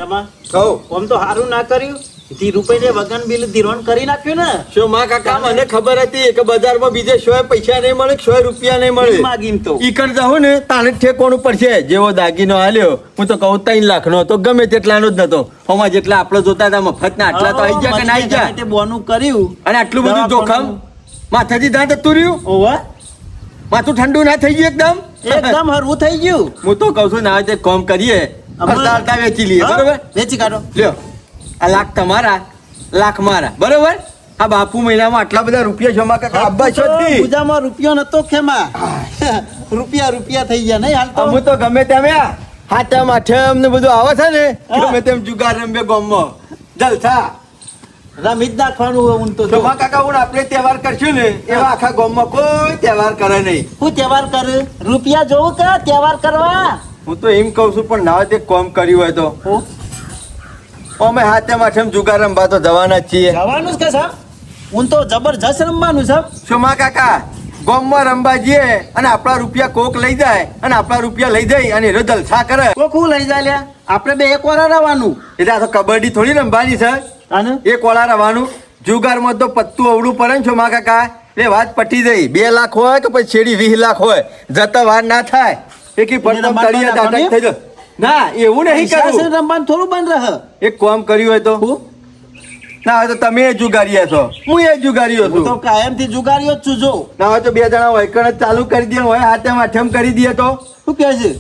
એમાં કહું આમ તો સારું ના કર્યું 30 રૂપિયા વગન બિલ ધીરોણ કરી નાખ્યું ને. શું માં કાકા મને ખબર હતી કે બજારમાં બીજે 100 પૈસા નહીં મળે 100 રૂપિયા નહીં મળે. માગીમ તો ઈ કર જાઉં ને તાને ઠેકોણું પડશે. જેવો દાગીનો હાલ્યો હું તો કહું 3 લાખનો તો ગમે તેટલાનો જ નતો. હમણાં જેટલા આપણે જોતા હતા મફતના આટલા તો આવી ગયા કે ના આવી ગયા. તે બોનું કર્યું અને આટલું બધું જોખમ માથાથી દાંત જતું રહ્યું. ઓવા માથું ઠંડુ ના થઈ ગયું એકદમ હરવું થઈ ગયું. હું તો કહું છું ના તે કામ કરીએ અડધા વેચી લઈએ બરોબર. વેચી કાઢો લ્યો આ લાખ તમારા લાખ મારા બરોબર. આ બાપુ મહિનામાં આટલા બધા રૂપિયા જમા કરતા અબ્બા છો પૂજામાં રૂપિયો નતો ખેમા રૂપિયા થઈ ગયા નહીં હાલ તો. હું તો ગમે તેમ હાથમ આઠમ ને બધું આવે છે ને ગમે તેમ જુગાર રમે ગામમાં જલસા રમી જ નાખવાનું હોય ઊન તો. જમા કાકા હું આપણે તહેવાર કરશું ને એવા આખા ગામમાં કોઈ તહેવાર કરે નહીં. હું તહેવાર કર રૂપિયા જોવું કે તહેવાર કરવા. હું તો એમ કઉ છું પણ ના તે કોમ કર્યું હોય તો અમે હાથમ આઠમ જુગાર રમવા તો જવાના જ છીએ. જવાનું જ કે સાહેબ હું તો જબરજસ્ત રમવાનું સાહેબ. સોમા કાકા ગામમાં રમવા જઈએ અને આપણા રૂપિયા કોક લઈ જાય અને આપણા રૂપિયા લઈ જાય અને એ જલસા કરે. કોકું લઈ જાય લ્યા આપણે બે એક વાર રવાનું. એટલે આ તો કબડ્ડી થોડી રમવાની છે. અને એક વાળા રવાનું. જુગારમાં તો પત્તું અવડું પડે ને સોમા કાકા એટલે વાત પટી જાય. 2 લાખ હોય કે પછી છેડી 20 લાખ હોય જતા વાર ના થાય. એકી પડતમ તળિયા દાટક થઈ જાય. ના એવું નહીં કરવું. રમવાનું થોડું બંધ રહે. એક કામ કર્યું હોય તો ના હોય તો તમે જુગારીયા છો હું એ જુગારીયો હું તો છું. કાયમથી જુગારીઓ જ છું. જો ના હોય તો 2 જણા વૈકણ જ ચાલુ કરી દે હોય હાથમ આઠમ કરી દે તો શું કહે છે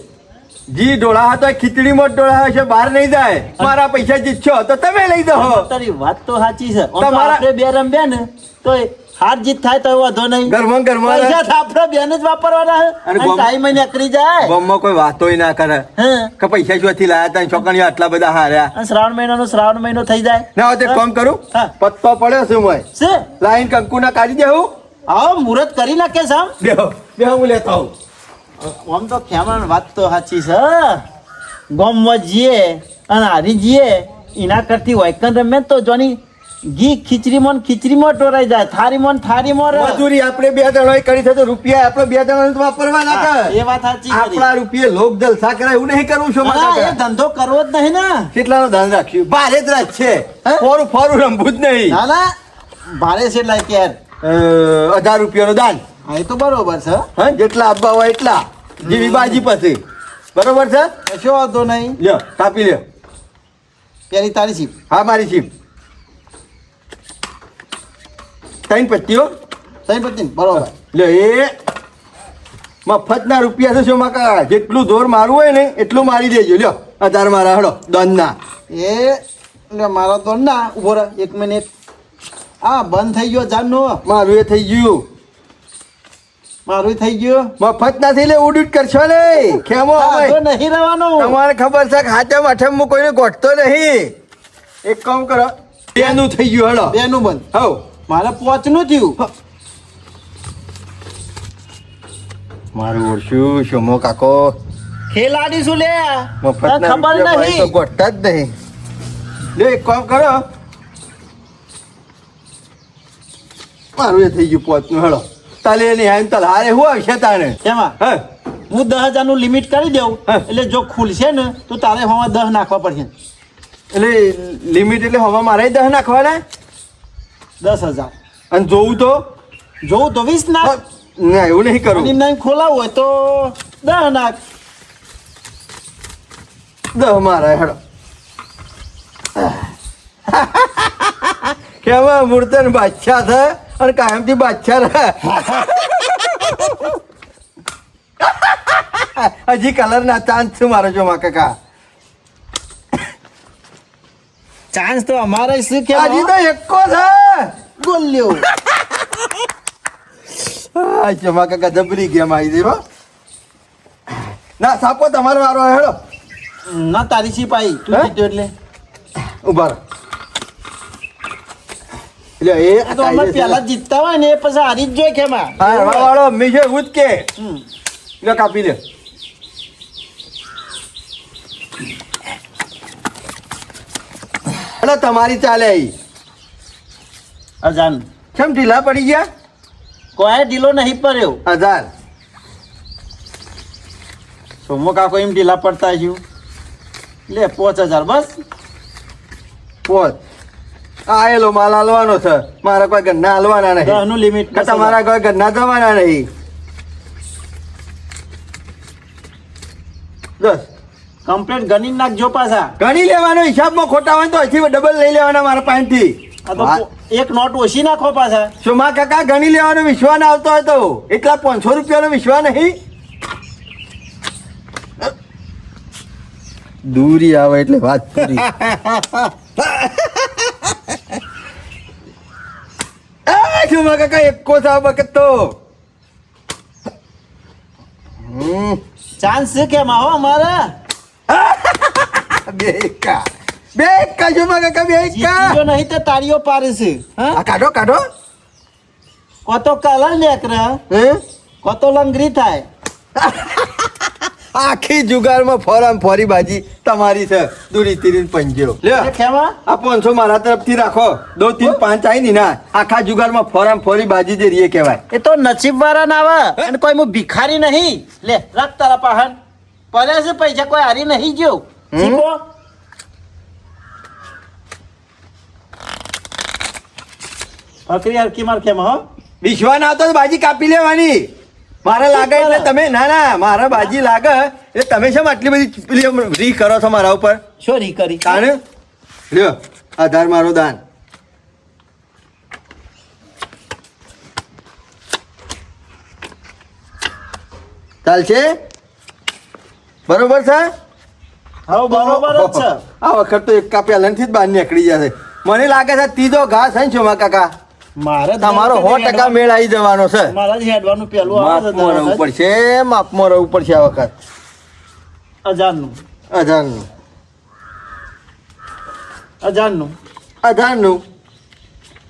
જી ડોળા હતો ખીચડીમાં જ ડોળા હશે બહાર નહીં જાય. મારા પૈસા જીતશો તો તમે લઈ દો. તારી વાત તો સાચી છે. આમ તો તમારા- આપણે બે રમ્યા ને તો હાર જીત થાય તો વાંધો નહીં. ઘરમાં પૈસા તો આપણે બેન જ વાપરવાના છે. અને અને ટાઈમ નીકળી જાય. ગામમાં કોઈ વાતોય ના કરે હે કે પૈસા શોથી લાયા તા છોકરીઓ આટલા બધા હાર્યા. અને શ્રાવણ મહિનો થઈ જાય. ના હોય તો કામ કરું હા. પત્તો પડ્યો છું મોય છે લાઈન કંકુ ના કાઢી દેવું. આવો મુહૂર્ત કરી નાખે સામ. બેહો હું લેતો આવું. આમ તો ખેમણ વાત તો સાચી છે. ગામમાં જઈએ અને હારી જઈએ એના કરતી વૈકન રમે તો જોની ઘી ખીચડીમાં ટોરાઈ જાય થારીમાં મજૂરી આપણે 2 જણાએ કરી છે તો રૂપિયા આપણે 2 જણાને તો વાપરવા ના હા, કરે. એ વાત સાચી કરી. આપણા રૂપિયા લોક જલસા કરે એવું નહીં કરવું છું ના, એ ધંધો કરવો જ નહીં ને. કેટલાનો ધન રાખ્યું ભારે જ રાખ છે. હે? ફોરું રમવું જ નહીં. ના ના ભારે છે એટલે કે યાર. 1000 રૂપિયાનું દાન. હા એ તો બરોબર છે. હા જેટલા આપવા હોય એટલા જેવી બાજી પછી બરોબર છે. કશો વાંધો નહીં. લ્યો કાપી લ્યો. પેલી તારી સીપ. હા મારી સીપ 3 પત્તીઓ. તઈ પતિ બરોબર. લ્યો એ મફતના રૂપિયા છે શું માકા જેટલું જોર મારવું હોય ને એટલું મારી દેજો. લ્યો 1000 મારા હડો દોનના. એ લે મારો તો ના ઉભો રહે 1 મિનિટ. આ બંધ થઈ ગયો જાનનો. મારું એ થઈ ગયું. મારું થઈ ગયું. મફત ના થઈ લે ઉડીટ કરશો ને ખેમો હા, હવે. તો નહીં રહેવાનું. તમારે ખબર છે કે હાથમ આઠમ હું કોઈને ગોઠતો નહીં. એક કામ કરો 2 નું થઈ ગયું હડો. બેનું બંધ. હવ મારે 5 નું થયું. મારું ઓળશું શોમો કાકો ખેલાડી શું લે મફત તને ખબર તો નહીં. ગોઠતા જ નહીં. લે એક કામ કરો મારું એ થઈ ગયું 5 નું હડો. તાલે નહીં આમ તાલ હારે હું આવશે તાને. એમાં હા હું 10,000 નું લિમિટ કરી દઉં હા. એટલે જો ખુલશે ને તો તારે હવા 10 નાખવા પડશે. એટલે લિમિટ એટલે હવા મારે 10 નાખવાના 10,000 અને જોવું તો જોવું તો 20 નાખ. ના એવું નહીં કરું. અને નહીં ખોલાવું હોય તો 10 નાખ. 10 મારા હેડો. કેવા મૂર્તન બાદશાહ છે અને કાયમથી બાદશાહ રહે. હજી કલર ના ચાન્સ છે મારો જો કાકા. ચાન્સ તો અમારે શું કે હજી તો એકો છે. બોલ્યો. જમા કાકા જબરી ગેમ આવી દે હો. ના સાપો તમારો વારો હેડો. ના તારી સીપ આવી તું હે? જીત્યો એટલે ઉભા રહો. એટલે એ આ તો અમે પહેલા જીતતા હોય ને એ પછી હારી જ જોઈએ કેમાં. હા વાળો મીશે એવું જ કે હમ. લે કાપી લે. એટલે તમારી ચાલે આવી. અજાન કેમ ઢીલા પડી ગયા? કોઈ ઢીલો નહીં પડ્યો. 1000 સોમો કાકો એમ ઢીલા પડતા છું. લે 5000 બસ. પોત આયેલો માલ હાલવાનો છે, મારા કોઈ ઘરના હાલવાના 10 નહીં નું લિમિટ. કે તમારા કોઈ ઘરના જવાના નહીં. 10 કમ્પ્લીટ ગણી નાખજો પાછા. ગણી લેવાનો, હિસાબમાં ખોટા હોય તો અહીંથી ડબલ લઈ લેવાના મારા પાસેથી. આ તો એક નોટ ઓછી નાખો પાછા. સોમા કાકા ગણી લેવાનો વિશ્વાસ ના આવતો હોય તો એટલા 500 રૂપિયાનો વિશ્વાસ નહીં. દૂરી આવે એટલે વાત કરી. સોમા કાકા એકો સાવ વખત તો ચાન્સ છે કેમ આવો અમારે. બે એકા સોમા કાકા બે એકા. જીત્યો નહીં તો તાળીઓ પાડે છે. હા આ કાઢો કાઢો. કોતો કલર નીકળે, હે કોતો લંગરી થાય. આખી જુગારમાં ફોરામ ફોરી બાજી તમારી છે. દૂરી તીરી પંજો લ્યો. એ ખેમા આ 500 મારા તરફથી રાખો. 2 3 5 આવી ની ના આખા જુગારમાં ફોરામ ફોરી બાજી જે રીએ કહેવાય. એ તો નસીબ વાળા ના આવે અને કોઈ હું ભિખારી નહીં. લે રાખ તારા પાહન પડે છે પૈસા, કોઈ હારી નહીં ગયો. શીખો. ફકરી હરકી માર કેમ હો. વિશ્વાસ ના આવતો તો બાજી કાપી લેવાની. મારે લાગે એટલે તમે ના ના મારા બાજી લાગે એટલે તમે શેમ આટલી બધી પેલી રી કરો છો મારા ઉપર. શું રી કરી? કાને લ્યો આધાર મારો દાન. ચાલશે બરોબર છે. હા બરોબર જ છે. આ વખત તો એકા પહેલાથી જ બહાર નીકળી જશે. મને લાગે છે ત્રીજો ઘાસ છે ને શોમા કાકા મારે તમારો 100% મેળ આવી જવાનો છે. મારા જ હેડવાનું પેલું આવે છે. માપમાં રહેવું પડશે, માપમાં રહેવું પડશે આ વખત. 1000 નું 1000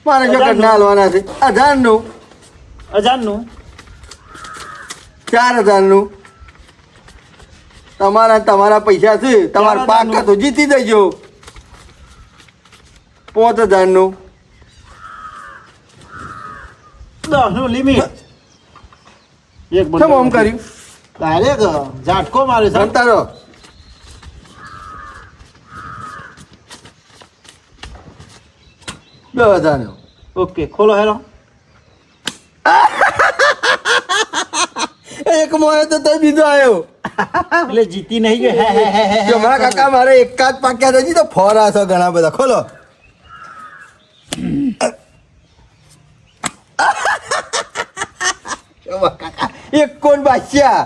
મારે જો ઘરના હાલવાના છે. 1000 નું 4000 તમારા પૈસા છે. તમારા 4000 પાક તો જીતી જજો. 5000 10 નું લિમિટ. એક કેમ આમ કર્યું? ડાયરેક્ટ ઝાટકો મારે છે. જમતા રહો. 10,000 ઓકે ખોલો હેરો. એક મોયો તો તઈ બીજો આવ્યો. એટલે જીતી નહીં ગયો. હે હે હે હે જો મારા કાકા મારે એક જ પાક્યા છે. તો ફોરા છો ઘણા બધા. ખોલો. એક કોણ બાદશાહ.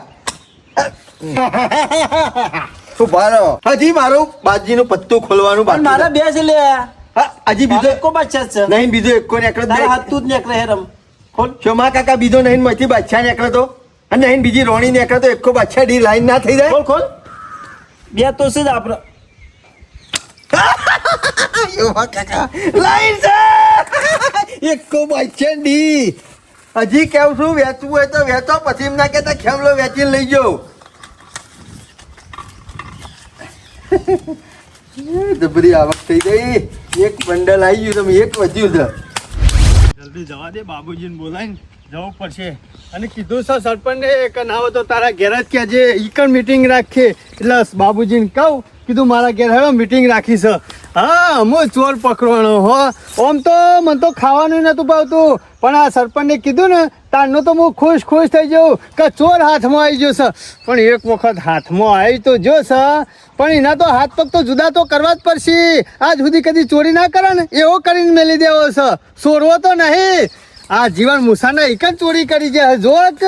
ઉભા રહો. હજી મારું બાજીનું પત્તું ખોલવાનું પણ બાકી મારા છે. બે છે લે. હા, હજી બીજો કો બાદશાહ છે. નહીં બીજો એક કોણ એકલો જ તારા નહીં. હાથ તું જ નીકળે હેરમ. ખોલ શોમા કાકા બીજો નહીં માંથી બાદશાહ નીકળે તો અને નહીં બીજી રોણી નીકળે તો એકો બાદશાહ ડી લાઈન ના થઈ જાય. ખોલ ખોલ. બે તો છે જ આપણે. શોમા કાકા લાઈન છે. એકો બાદશાહ ડી. હજી કેવું છું વેચવું હોય તો વેચો, પછી એમ ના કહેતા ખેમલો વેચીને લઈ જાઓ. જબરી આવક થઈ ગઈ. એક બંડલ આવી ગયું, તમે એક વધ્યું છે. જલ્દી જવા દે, બાબુજીને બોલાવીને જવું પડશે. અને કીધું છે સરપંચને કે ના હોય તો તારા ઘેર જ કહેજે, ઈકણ મીટિંગ રાખીએ. એટલે બાબુજીને કહું, કીધું મારા ઘેર હેડો મીટિંગ રાખી છે. હા અમો ચોર પકડવાનો હો. આમ તો મને તો ખાવાનું નતું ભાવતું, પણ આ સરપંચને કીધું ને તારનો તો હું ખુશ થઈ જાઉં કે ચોર હાથમાં આવી ગયો છે. પણ એક વખત હાથમાં આવી તો જો છે, પણ એના તો હાથ પગ તો જુદા તો કરવા જ પડશે. આજ સુધી કદી ચોરી ના કરે ને એવો કરીને મેલી દેવો છે. ચોરવો તો નહીં. આ જીવન મુસાના એક જ ચોરી કરી છે. જોત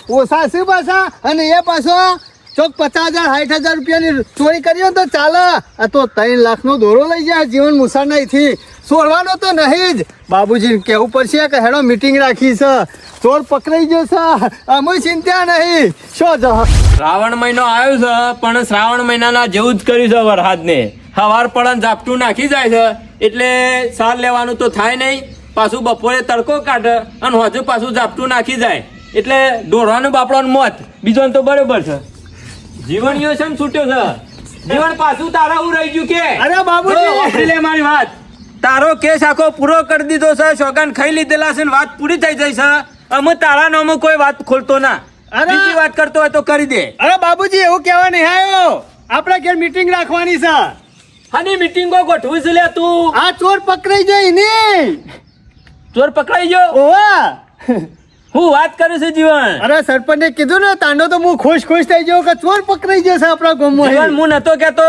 ઓછા છે પાછા, અને એ પાછો ચોક 50,000 60,000 રૂપિયાની ચોરી કરી હોય તો ચાલે. આ તો 3 લાખનો દોરો લઈ જાય જીવન મુસાનાથી. ચોરવાનો તો નહીં જ. બાબુજીને કહેવું પડશે કે હેડો મીટિંગ રાખી છે, ચોર પકડાઈ ગયો છે. અમે ચિંતા નહીં. શું જ શ્રાવણ મહિનો આવ્યો છે, પણ શ્રાવણ મહિનાના જેવું જ કર્યું છે વરસાદને. સવાર પડન ઝાપટું નાખી જાય છે, એટલે સાર લેવાનું તો થાય નહીં. પાછું બપોરે તડકો કાઢે અને હજુ પાછું ઝાપટું નાખી જાય, એટલે દોડવાનું બાપડોનું મોત. બીજો તો બરોબર છે. જીવણીઓ છે ને છૂટ્યો છે. જીવન પાછું તારા હું રહી ગયું કે? અરે બાબુજી! જો, વાપરી લે મારી વાત. તારો કેસ આખો પૂરો કરી દીધો છે. સોગન ખાઈ લીધેલા છે ને વાત પૂરી થઈ જાય છે. અમે તારા નામો કોઈ વાત ખોલતો ના. અરે! બીજી વાત કરતો હોય તો કરી દે. અરે બાબુજી એવું કહેવા નહીં આવ્યો. આપણા ઘેર મીટિંગ રાખવાની છે. આની મીટિંગો ગોઠવું છે લે તું. આ ચોર પકડાઈ જાય ને. ચોર પકડાઈ ગયો. ઓવા હું વાત કરું છું જીવન. અરે સરપંચે કીધું ને તાંડો તો હું ખુશ થઈ ગયો કે ચોર પકડાઈ જશે આપણા જીવન ગામમાં. હું નતો કેતો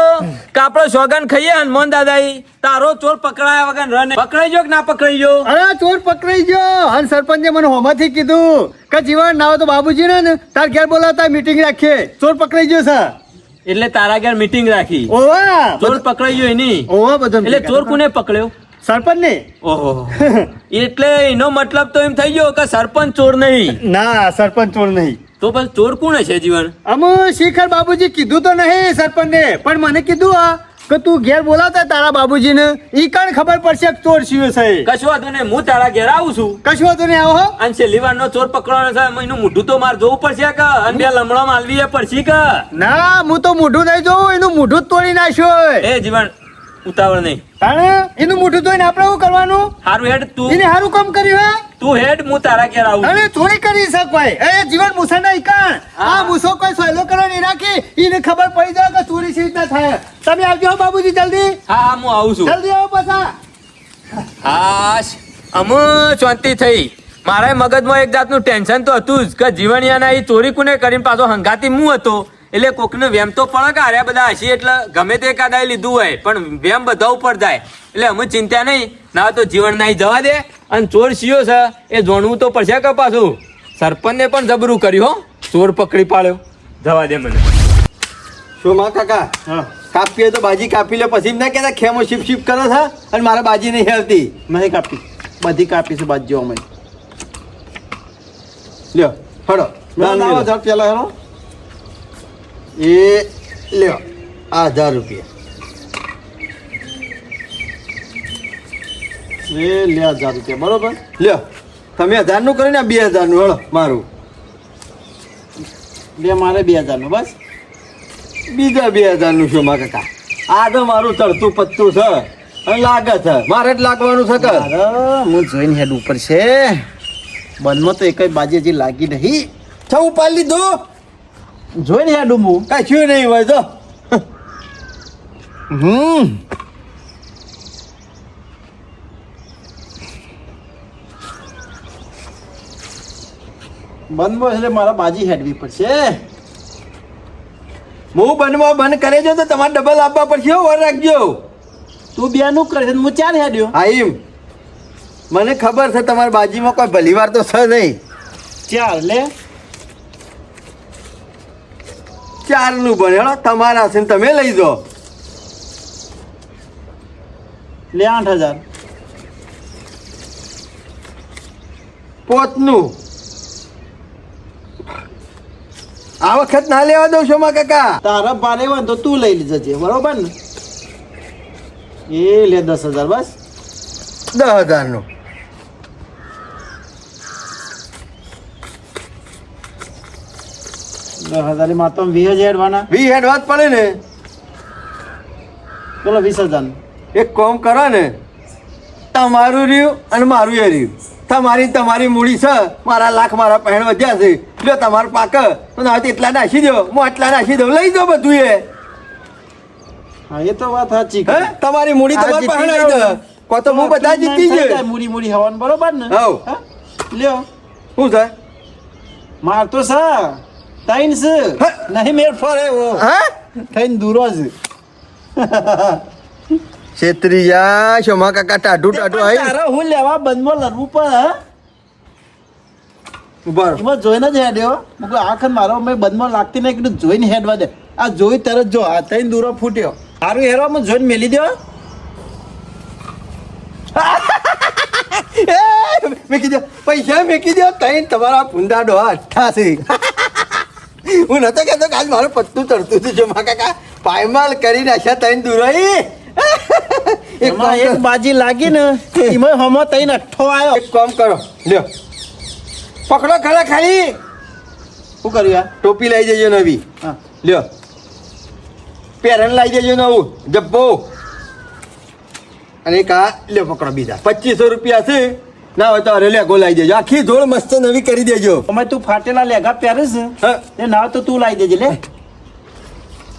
કે આપણો સોગન ખાઈએ હનુમાન દાદાઈ તારો ચોર પકડાયા વગર રને પકડાઈ ગયો કે ના પકડાઈ ગયો. અરે ચોર પકડાઈ ગયો અને સરપંચે મને હોમાંથી કીધું કે જીવન ના હોય તો બાબુજી ને તાર ઘેર બોલાવતા મીટિંગ રાખીએ. ચોર પકડાઈ ગયો છે. એટલે તારા ઘેર મીટિંગ રાખી. ઓવા ચોર પકડાઈ ગયો એની. ઓવા બધો એટલે ચોર કોને પકડ્યો. સરપંચ ને. ઓહો એટલે એનો મતલબ તો એમ થઈ ગયો કે સરપંચ ચોર નહીં. ના સરપંચ ચોર નહીં. તો પછી ચોર કોણ છે જીવન. અમુ શિખર બાબુજી કીધું તો નહીં સરપંચ ને પણ મને કીધું કે તું ઘેર બોલાવતા તારા બાબુજી ને ઈ કણ ખબર પડશે કે ચોર શિયો છે. કશું વાંધો નહીં હું તારા ઘેર આવું છું. કશું વાંધો નહીં આવો હો. અને છેલ્લી વારનો ચોર પકડવાનો છે એનું મોઢું તો મારે જોવું પડશે કે અને બે લમડો માલવી પડશે કે. ના હું તો મોઢું નહીં જોઉં એનું મોઢું જ તોડી નાખ્યો. એ જીવન ઉતાવળ નહીં. તાણે એનું મોઢું જોઈને આપણે શું કરવાનું. હારું હેડ તું એને સારું કામ કર્યું હે. તું હેડ હું તારા ઘેર આવું છું. અરે ચોરી કરી શક ભાઈ એ જીવન મૂસા ના ઈકાણ આ મૂસો કોઈ સોયલો કરવા નહીં રાખી એને ખબર પડી જાય કે ચોરી સી રીતના થાય. તમે આવજો હો બાબુજી જલ્દી. હા હું આવું છું. જલ્દી આવો પાછા. હાશ અમુ શાંતિ થઈ. મારા મગજમાં એક જાતનું ટેન્શન તો હતું જ કે જીવણિયાના એ ચોરી કોને કરીને પાછો હંગાતી હું હતો. એટલે કોકને વેમ તો પડે કે આર્યા બધા હશે એટલે ગમે તે કાદાએ લીધું હોય પણ વેમ બધા ઉપર જાય એટલે અમે ચિંતા નહીં. ના તો જીવન નહીં જવા દે અને ચોર શિયો છે એ જોણવું તો પડશે કે પાછું. સરપંચને પણ જબરું કર્યું હો ચોર પકડી પાડ્યો. જવા દે મને. શું માં કાકા હા કાપીએ તો બાજી કાપી લે પછી ના કહેતા ખેમો શિપ શિપ કરો છે અને મારા બાજી નહીં હેલતી. નહીં કાપી બધી કાપીશું બાજુ અમે. લ્યો હડો લાવો જરા પેલા હેરો. એ લ્યો આ 1000 રૂપિયા. એ લે 1000 રૂપિયા બરોબર. લ્યો તમે 1000 નું કરીને 2000 નું હળો મારું. બે મારે 2000 નું બસ. બીજા 2000 નું શું માં કાકા આ તો મારું ચડતું પત્તું છે અને લાગે છે મારે જ લાગવાનું છે કર. અરે હું જોઈને હેડ ઉપર છે બનમાં તો એકય બાજી હજી લાગી નહીં. છ ઉપાડ લીધું જોઈને હેડ હું. કશું નહીં હોય તો બનમાં એટલે મારા બાજી હેડવી પડશે. હું બંધમાં બંધ કરે છે તો તમારે ડબલ આપવા પડશે હો, વાર રાખજો. તું બે નું કરે છે હું 4 હેડ્યો. હા એમ મને ખબર છે તમારી બાજીમાં કોઈ ભલીવાર તો છે નહીં. 4 લે 4 નું બને તમારા છે ને તમે લઈ જાઓ. લે 8000. 5 નું આ વખત ના લેવા દઉં છો માં કાકા. તારા ભારે હોય ને તો તું લઈ જજે બરોબર ને. એ લે 10000 બસ. 10,000 નું 10000 માં તો 20000 હેડવાના. 20 હેડવા જ પડે ને. ચલો 20000. એક કામ કરો ને તમારું રહ્યું અને મારું એ રહ્યું. તમારી મૂડી છે મારા લાખ મારા પહેણ વધ્યા છે એટલે તમારું પાક તો ના હોય તો એટલા નાખી દો હું આટલા નાખી દઉં લઈ જાઓ બધું એ. હા એ તો વાત સાચી. હે તમારી મૂડી આ તમારી જીતી પહેણ આવી જાઓ. દો કો તો હું બધા જીતી થઈ જાય. જાય મૂડી હવાનું બરોબર ને. હાઉ. હા? લ્યો શું છે માર તો છે 3 છે હા. નહીં મેળ ફરે ઓ હા થઈને દૂરો જ. છેત્રીયા શોમા કાકા ટાઢું આવી તારે હું લેવા બંધમાં લડવું પડે હે? ઉભા રહો. એમાં જોઈને જ હેડ્યો હું કહું આખર મારો મેં બંધમાં લાગતી નહીં કીધું જોઈને હેડવા દે. આ જોઈ તરત જો આ થઈને દૂરો ફૂટ્યો સારું હેરો હું જોઈને મેલી દો. મેકી દો પૈસા મેકી દો તઈ તમારા ભૂંડા ડોહા અઠ્ઠાસી. હું નતો કહેતો કે આજ મારું પત્તું ચડતું હતું શોમા કાકા પાયમાલ કરી નાખ્યા તઈ દુરાઈ. એમાં એક બાજી લાગી ને એમાં હમો થઈને 8 આવ્યો. એક કામ કરો લ્યો પકડો ખરા ખાલી શું કર્યું આ? ટોપી લઈ જજો નવી. હા લ્યો પેરણ લઈ જજો નવું જબ્બો અને એક આ લ્યો પકડો બીજા 2500 રૂપિયા છે ના હોય તો અરે લેગો લઈ દેજો આખી જોડ મસ્ત નવી કરી દેજો. અમે તું ફાટેલા લેગા પહેરે છે હા એ ના હોય તો તું લાવી દેજે લે.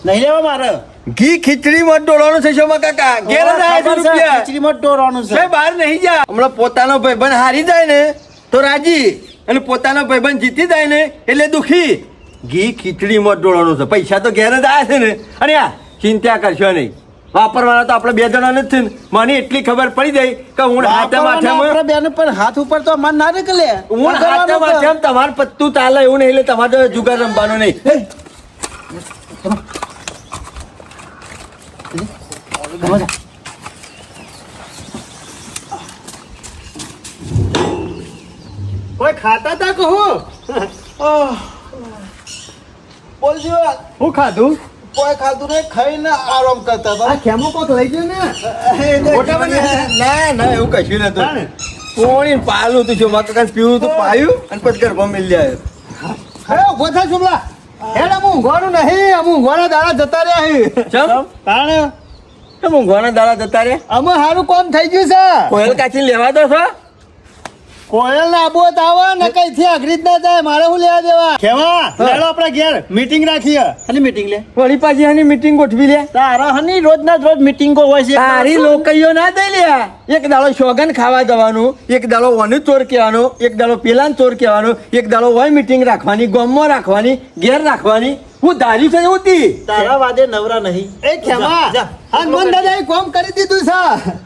નહીં લેવા મારે ઘી ખીચડીમાં ડોળવાનું છે શોમા કાકા ઘેર જ આવ્યા છે રૂપિયા ખીચડીમાં દોરવાનું છે સાહેબ બહાર નહીં જા હમણાં પોતાનો ભાઈબંધ હારી જાય ને તો રાજી અને પોતાનો ભાઈબંધ જીતી જાય ને એટલે દુખી ઘી ખીચડીમાં ડોળવાનું છે પૈસા તો ઘેર જ આવ્યા છે ને અને આ ચિંતા કરશો નહીં વાપરવાના તો આપણે બે જણા નથી ને મને એટલી ખબર પડી જાય કે હું હાથે માથામાં બેન પર હાથ ઉપર તો મન ના નીકળે હું હાથે માથામાં તમારું પત્તું ચાલે એવું નહીં એટલે તમારે તો જુગાર રમવાનો નહીં કોઈ ખાતા તા કહો બોલજો હું ખાધું કોઈ ખાધું નહીં ખાઈને આરામ કરતા હતા આ ખેમો કોક લઈ ગયો ને મોટા બને ના ના એવું કશું નતું તાણે. કોણી પાલું તું શોમા કાકા પીવું તો પાયું અને પછી ગરબા મિલી આવ્યો અરે ઉભો થા શુભલા હેડ અમું ઊંઘવાનું નહીં અમું ઊંઘવાના દાડા જતા રહ્યા છે ચમ તાણે કેમ ઊંઘવાના દાડા જતા રે અમે સારું કામ થઈ ગયું છે કોયલ કાચી લેવા દો છો કોયલ ના આબોત આવે ને કઈ થી અઘરી જ ના જાય મારે શું લેવા દેવા કેવા લેડો આપણે ઘેર મીટિંગ રાખીએ અને મીટિંગ લે વળી પાછી આની મીટિંગ ગોઠવી લે તારા હની રોજ ના રોજ મીટિંગો હોય છે તારી લોકઈઓ ના દઈ લ્યા એક દાડો શોગન ખાવા જવાનું એક દાડો ઓનું ચોર કહેવાનો એક દાડો પેલાન ચોર કહેવાનો એક દાડો હોય મીટિંગ રાખવાની ગામમાં રાખવાની ઘેર રાખવાની હું ધારી છે એવું તી તારા વાદે નવરા નહીં એ ખેમા જા, જા. હનુમાન દાદાએ કામ કરી દીધું છે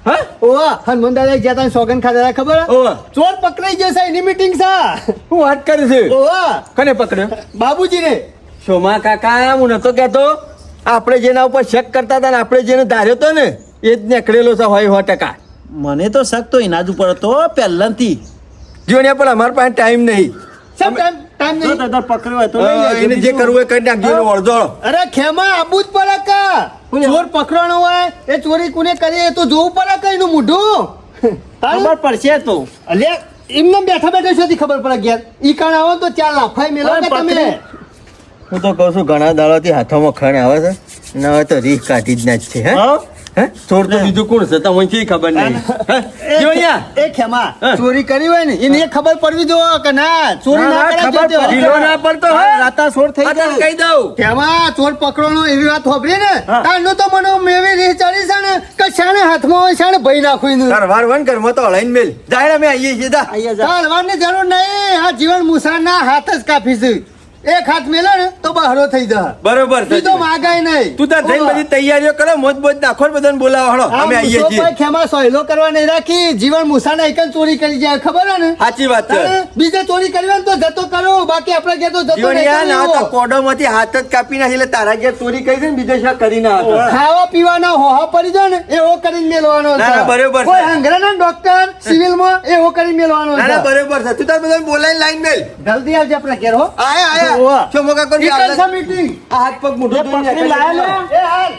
હા ઓવા હનુમાન દાદાએ જ્યાં તને સોગન ખાધા હતા ખબર હે? ઓવા. ચોર પકડાઈ ગયો છે એની મીટિંગ છે હું વાત કરી છે ઓવા કને પકડ્યો બાબુજી ને સોમા કાકા હું નતો કહેતો આપણે જેના ઉપર શક કરતા હતા ને આપણે જેને ધાર્યો હતો ને એ જ નીકળેલો છે હોય 100%. મને તો શક તો એના જ ઉપર હતો પહેલાથી જો ને પણ અમારા પાસે ટાઈમ નહીં સબ ટાઈમ જો નહીં તાર પકડ્યો હોય તો લઈ લેજો. એને જે કરવું એ કરી નાખજો એનો અડધો અરે ખેમા આબુ જ પડે કા ચોર પકડવાનો હોય એ ચોરી કોને કરી એ તો જોવું પડે કે એનું મોઢું ખબર પડશે તો અલે એમને બેઠા બેઠા શોધી ખબર પડે ઘેર ઈ કાણ આવો તો ચાલ લાફાઈ મેલો કે તમે હું તો કહું છું ઘણા દાડાથી હાથોમાં ખણ આવે છે ના હોય તો રીહ કાઢી જ ના જ છે હે હા? હે ચોર તો બીજું કોણ છે તમને શી ખબર નહીં હે? જો અહીંયા. એ ખેમા હા. ચોરી કરી હોય ને એને એ ખબર પડવી જો કે ના ચોરી ના, ના ના, કરે ખબર છે ઢીલો ના પડતો હોય. રાતા સોર થઈ આ તને જાય કહી દઉં ખેમા ચોર પકડવાનો એવી વાત હોભરી ને હા. તારનું તો મને મેવી રીહ ચડી છે ને કે શાણે હાથમાં હોય શાણે ભઈ નાખું એનું તાર વાર વન કર તો હલાઈને મેલ જાય અમે આવીએ છીએ જા અહીંયા જા. તારવાની જરૂર નહીં આ જીવન મુસાના હાથ જ કાપી છે એક હાથ મેલે ને તો બહારો થઈ જા બરોબર છે. બીજો માગાય નહીં તું તાર જઈને બધી તૈયારીઓ કરો મોજ મોજ નાખો ને બધાને બોલાવો હળો અમે આવીએ છીએ ખેમા સોયલો કરવા નહીં રાખી જીવન મુસાના એક જ ચોરી કરી જાય ખબર હે ને સાચી વાત છે તારે બીજે ચોરી કરવી હોય ને તો જતો કરો બાકી આપણે ઘેર તો જતો જીવણિયા ના તો નહીં કોડોમાંથી હાથ જ કાપી નાખી એટલે તારા ઘેર ચોરી કરી દે ને બીજો શા કરી ના હતો ખાવા પીવાના હોહા પડી જાય ને એવો કરીને મેલવાનો ના, ના, બરોબર છે. કોઈ હંગરાના ડોક્ટર સિવિલમાં એવો કરીને મેલવાનો ના ના છે બરોબર છે તું તાર બધાને બોલાઈને લાઈન મેલ જલ્દી આવજે આપણે ઘેર હો આયા આયા ઓવા. છો મોકા કોણ નીકળ છે meeting. આ હાથ પગ મોઢું ધોઈને પકડી લાયા નીકળી એ હાલ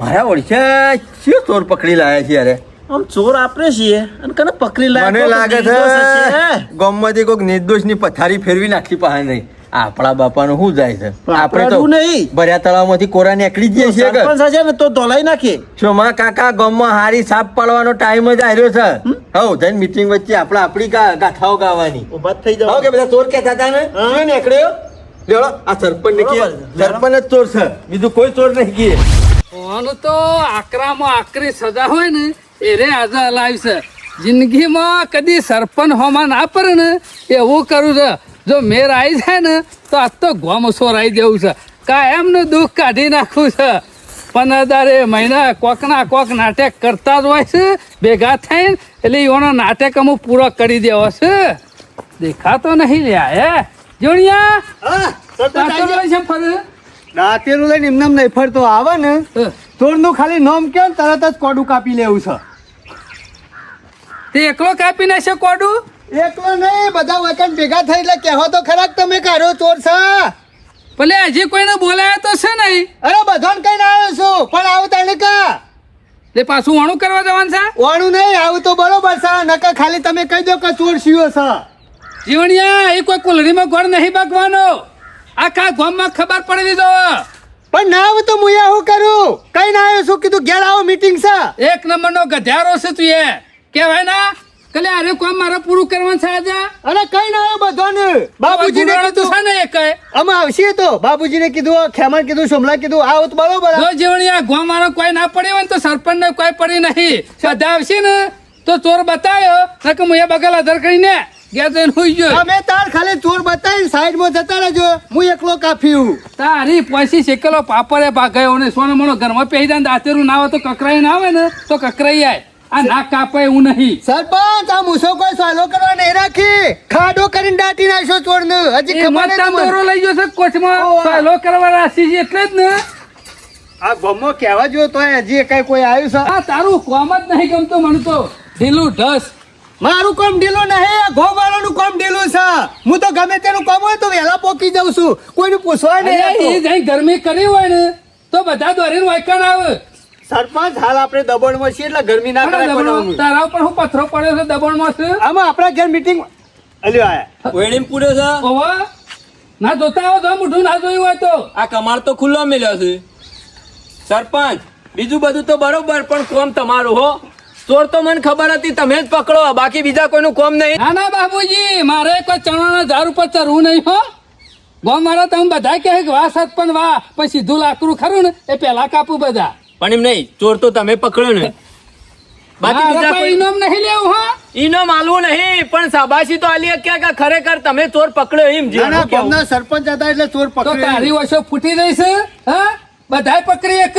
મારા ઓળખ્યા શું ચોર પકડી લાયા છે યાર આમ ચોર આપણે છીએ અને કને પકડી લાયા મને તો લાગે નિર્દોષ છે હશે. ગામમાંથી કોઈક નિર્દોષની પથારી ફેરવી નાખી પાસે નહીં આપણા બાપાનું શું જાય છે પણ આપણે તો આપણાનું નહીં. ભર્યા તળાવમાંથી કોરા નીકળી જઈએ છીએ કે સરપંચ હશે ને તો ધોલાઈ નાખીએ શોમા કાકા ગામમાં હારી સાપ પાડવાનો ટાઈમ જ આવ્યો છે હવ જઈને મીટિંગ વચ્ચે આપણે આપણી ગાથાઓ ગાવાની ઉભા થઈ હવ જાવ કે બધા ચોર કહેતા હતા ને હા. શું નીકળ્યો લેવડો આ સરપંચ ને કહે સરપંચ જ ચોર છે બીજું કોઈ ચોર નહીં કહે ઓનું તો આકરામાં આકરી સજા હોય ને એ રે આજે હલાવી છે જિંદગીમાં કદી સરપંચ હોમાં ના પડે ને એવું કરું છે જો મેર આવી જાય ને તો આજ તો ગોમ સોર આવી જવું છે કાયમનું દુઃખ કાઢી નાખવું છે પણ દર મહિના કોકના કોક નાટક કરતા જ હોય છે ભેગા થઈને એટલે એનો નાટક અમુક પૂરો કરી દેવો છે દેખાતો નહીં લ્યા હે જોણિયા હા સરપંચ તાતો આવજે. લઈ છે ફરે દાંતેલું લઈને એમને નહીં ફરતો આવે ને ચોરનું ખાલી નામ કે તરત જ કોડું કાપી લેવું છે તે એકલો કાપી નાખશે કોડું એકલો નહીં બધા વખત ભેગા થઈ એટલે કહેવો તો ખરા કે તમે કાઢો ચોર છે ભલે હજી કોઈને બોલાયા તો છે નહીં અરે બધાને કઈ ના આવ્યો છું પણ આવું તને કા તે પાછું વાણું કરવા જવાનું છે વાણું નહીં આવું તો બરોબર છે નકર ખાલી તમે કહી દો કે ચોર શિયો છે જીવણિયા એ કોઈ કુલરીમાં ગોળ નહીં બાગવાનો આખા ગામમાં ખબર પડવી દો પણ ના આવું તો હું શું કરું કઈ ના આવ્યો છું કીધું ઘેર આવો મીટિંગ છે એક નંબરનો ગધ્યારો છે તું એ કહેવાય ના કલે અરે કોમ મારે પૂરું કરવાનું છે આજે અરે કઈ ના આવ્યો બધાને બાબુજીને ગુંડાળો તો કીધું છે ને એક અમે આવશે તો બાબુજીને કીધું ખેમણ કીધું સોમલા કીધું આવો તો બરોબર જો જીવણિયા ગોમ વાળો કોઈ ના પડ્યો હોય ને તો સરપંચ ને કોઈ પડી નહીં બધા આવશે ને તો ચોર બતાવ્યો નકર હું એ બગલ અધર કરીને ગયા જઈને હુઈ ગયો અમે તાર ખાલી ચોર બતાવી સાઈડમાં જતા રહેજો હું એકલો કાફી તારી પોસી શેકેલો પાપડે ભાગાયો ને સોનો મોનો ઘરમાં પહેરી જાય ને દાંતેરું ના આવે તો કકરાઈ ના આવે ને તો કકરાઈ આય આ નાક કાપે એવું નહીં સરપંચ આ મૂસો કોઈ સહેલો કરવા નહીં રાખી ખાડો કરીને દાટી નાખ્યો ચોરને હજી એ ખબર મતદાન નહીં દોરો લઈ ગયો છે કોચમાં ઓવા. સહેલો કરવા રાશી છે એટલે જ ને આ ગમો કહેવા જો તો હજી કઈ કોઈ આવ્યું છે આ તારું કોમ જ નહીં ગમતું મને તો ઢીલું ઢસ મારું કામ ઢીલું નહીં ગોવાળાનું કામ ઢીલું છે હું તો ગમે તેનું કામ હોય તો વહેલા પોકી જાઉં છું કોઈને પૂછવા નહીં અરે એ જઈ ગરમી કરી હોય ને તો બધા દોરીને વાયકણ આવે સરપંચ હાલ આપણે દબણમાં છીએ એટલે ગરમી ના કરે કોઈને. તારા ઉપર હું પથરો પડ્યો છે દબાણમાં છે આમાં આપણા ઘેર મીટિંગ અલ્યો આયા વેડીમ પૂર્યો છે ઓવા ના જોતા આવો તો મોઢું ના જોયું હોય તો આ કમાડ તો ખુલ્લો મેલ્યો છે સરપંચ બીજું બધું તો બરોબર પણ કોમ તમારું હો ચોર તો મને ખબર હતી તમે જ પકડો બાકી બીજા કોઈનું કોમ નહીં ના ના બાબુજી મારે કોઈ ચણાના ઝાડ ઉપર ચરવું નહીં હો ગો મારા તમે બધા કહે કે વાહ સરપંચ વાહ પણ સીધું લાકડું ખરું ને એ પેલા કાપું બધા પણ એમ નહીં ચોર તો તમે પકડ્યો ને બાકી મારે બીજા કોઈ કોઈ ઇનામ નહીં લેવું હો ઈનો માલવું નહીં પણ શાબાશી તો આલી કે ખરેખર તમે ચોર પકડ્યો એમ ના ના જીવન કેવું. ગામના સરપંચ હતા એટલે ચોર તો પકડી તારી વર્ષો ફૂટી રહી છે હા બધાય પકડી એક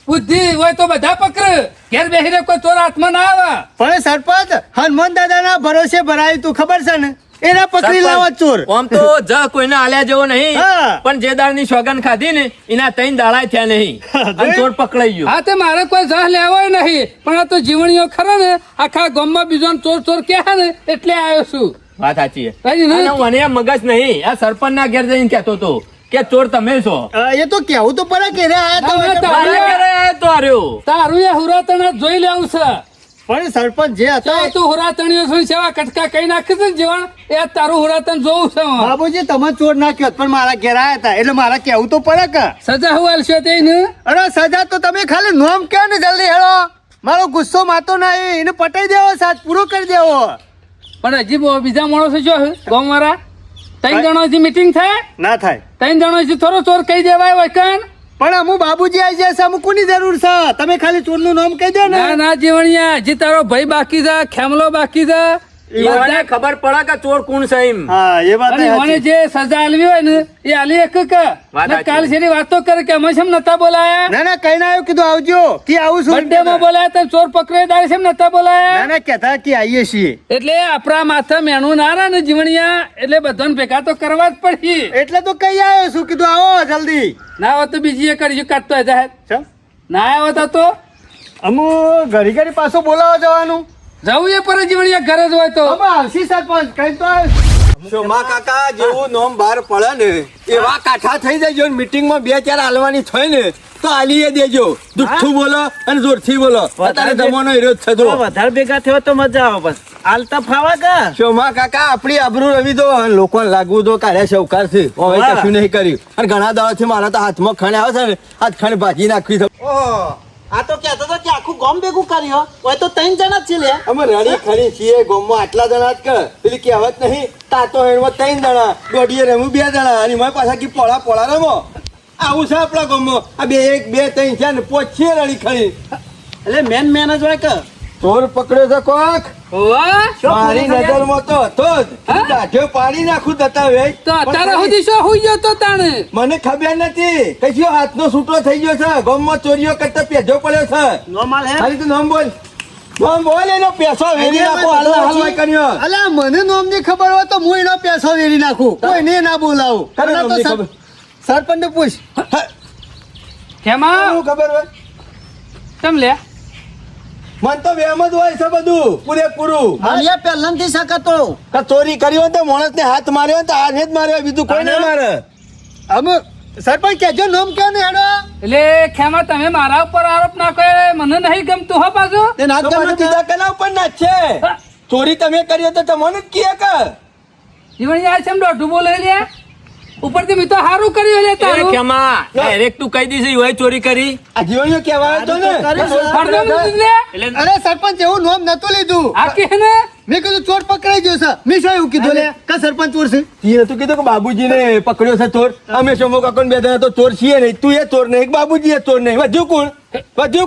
બુદ્ધિ હોય તો બધા પકડ ઘેર બેહીને કોઈ ચોર હાથમાં ના આવે પણ સરપંચ હનુમાન દાદાના ભરોસે ભરાય તું ખબર છે ને એના પકડી લાવો ચોર આમ તો જ કોઈને આલ્યા જેવો નહીં હા. પણ જે દાળની સોગન ખાધી ને એના ત્રણ દાળા થયા નહીં અને ચોર પકડાઈ ગયો હા તે મારે કોઈ જહ લેવાય નહીં પણ આ તો જીવણીઓ ખરો ને આખા ગામમાં બીજો ચોર ચોર કહે ને એટલે આવ્યો છું વાત સાચી છે તારી ને? અને મને આ મગજ નહીં આ સરપંચ ના ઘેર જઈને કહેતો હતો કે ચોર તમે છો એ તો કેવું તો પડે કે રે આયા તો તમે એટલે તારી- મારા ઘરે આયો તો આર્યો તારું એ હુરાતણ જોઈ લેવું છે પણ સરપંચ જે તો હતા તું હુરાતણીઓ છું સેવા કટકા કઈ નાખે છે ને જીવણ એ તારું હુરાતણ જોવું છે મારે. બાબુજી તમે ચોર નાખ્યો પણ મારા ઘેર આયા હતા એટલે મારા કેવું તો પડે કે સજા હું આલશે તે ને અરે સજા તો તમે ખાલી નોમ કહો ને જલ્દી હેળો મારો ગુસ્સો માતો નહીં એને પટાઈ દેવો સાથ પૂરો કરી દેવો પણ હજી બીજા માણસો જો ગામ વાળા ત્રણ જણોથી મીટિંગ થાય ના થાય ત્રણ જણોથી થોડો ચોર કહી દેવાય વૈકણ પણ અમુ બાબુજી આવી જશે અમુ કોની જરૂર છે તમે ખાલી ચોરનું નામ કહી દો ને ના ના જીવણિયા હજી તારો ભાઈ બાકી છે ખેમલો બાકી છે બધાને ખબર પડે કે ચોર કોણ છે એમ હા એ વાત અને મને જે સજા આલવી હોય ને એ આલી એક કે વાત ને સાચી. કાલ શેરી વાતો કરે કે અમે શેમ નતા બોલાયા ના ના કઈ ના આવ્યું કીધું આવજો કે આવું છું બર્થડે માં બોલાયા તો ચોર પકડે તારે શેમ નતા બોલાયા ના ના કહેતા કે આવીએ છીએ એટલે આપણા માથે મેનું ના રહે ને જીવણિયા એટલે બધાને ભેગા તો કરવા જ પડી એટલે તો કઈ આવ્યો છું કીધું આવો જલ્દી ના હોય તો બીજી એ કરજો કાઢતો જાહેર ચમ ના આવ્યો તો અમુ ઘડી ઘડી પાછું બોલાવા જવાનું જવું એ પર જીવણિયા ઘરે જ હોય તો અમે આવશી સરપંચ કઈ તો શોમા કાકા જેવું નોમ બહાર પડે ને એવા કાઠા થઈ જાય મીટિંગમાં બે ચાર હાલવાની થાય ને તો આલીએ દેજો દુઃખું બોલો અને જોરથી બોલો અત્યારે જમાનો વિરોધ થતો વધારે ભેગા થયો તો મજા આવે બસ આલતા ફાવા કા શોમા કાકા આપણી આબરૂ રવી દો લોકોને લાગવું તો કાઢ્યા શૌકાર છે હવે વાહ. કશું નહીં કર્યું અને ઘણા દાડાથી મારા તો હાથમાં ખણે આવે છે ને હાથ ખણે ભાજી નાખવી છે ઓહ આ તો કહેતો તો કે આખું ગામ ભેગું કર્યો હોય તો ત્રણ જણા જ છે લે અમે રડી ખરી છીએ ગામમાં આટલા જણા જ કર પેલી કહેવત નહીં તાતો હેણમાં ત્રણ જણા દોઢીએ રમું બે જણા અને મારી પાસે કી પોળા પોળા રમો આવું છે આપણા ગામમાં આ બે એક બે ત્રણ છે ને પોચીએ રડી ખરી એટલે મેન જ હોય કે ચોર પકડ્યો છે કોક વાહ મારી નજરમાં તો હતો જ દાઢો પાડી નાખું દતા વેચ તો અત્યારે સુધી શું હોઈ ગયો તો તાણે મને ખબર નથી કશો હાથનો છૂટો થઈ ગયો છે ગામમાં ચોરીઓ કરતા પેજો પડ્યો છે નો માલ હે ખાલી તું નામ બોલ નામ બોલ એનો પૈસો વેરી નાખો હાલ કર્યો અલા મને નોમ ની ખબર હોય તો હું એનો પૈસો વેરી નાખું કોઈને ના બોલાવું ખરી પેલા તો નોમની ખબર. સરપંચ ને પૂછ કેમાં શું ખબર હોય કેમ લે મન તો વેમ જ હોય છે બધું પૂરેપૂરું માલિયા પહેલાથી શકતો કે ચોરી કરી હોય તો માણસ ને હાથ માર્યો હોય તો હાથ જ માર્યો હોય, બીજું કોઈ ના મારે અમે સરપંચ કેજો નોમ કેવો ને હેડો એટલે ખેમા તમે મારા ઉપર આરોપ ના કરે મને નહીં ગમતું હો પાછું તે ના તો મને કીધા કે ના ઉપર ના છે ચોરી તમે કરી હોય તો તમને જ કહે કે જીવણિયા છે એમ દોઢું બોલે લે ઉપરથી મેં તો સારું કર્યું લે એ તારું ખેમા ડાયરેક્ટ તું કહી દીધી હોય ચોરી કરી આ જીવણીઓ કહેવાય તો ને ફરતો નથી લે. એટલે અરે સરપંચ એવું નોમ નતું લીધું આ કે ને મેં કીધું ચોર પકડાઈ ગયો છે મેં શું એવું કીધું લે કા સરપંચ ચોર છે તીએ નતું કીધું કે બાબુજીને પકડ્યો છે ચોર અમે શોમો કાકોને બે જણા તો ચોર છીએ નહીં તું એ ચોર નહીં બાબુજી એ ચોર નહીં વધ્યું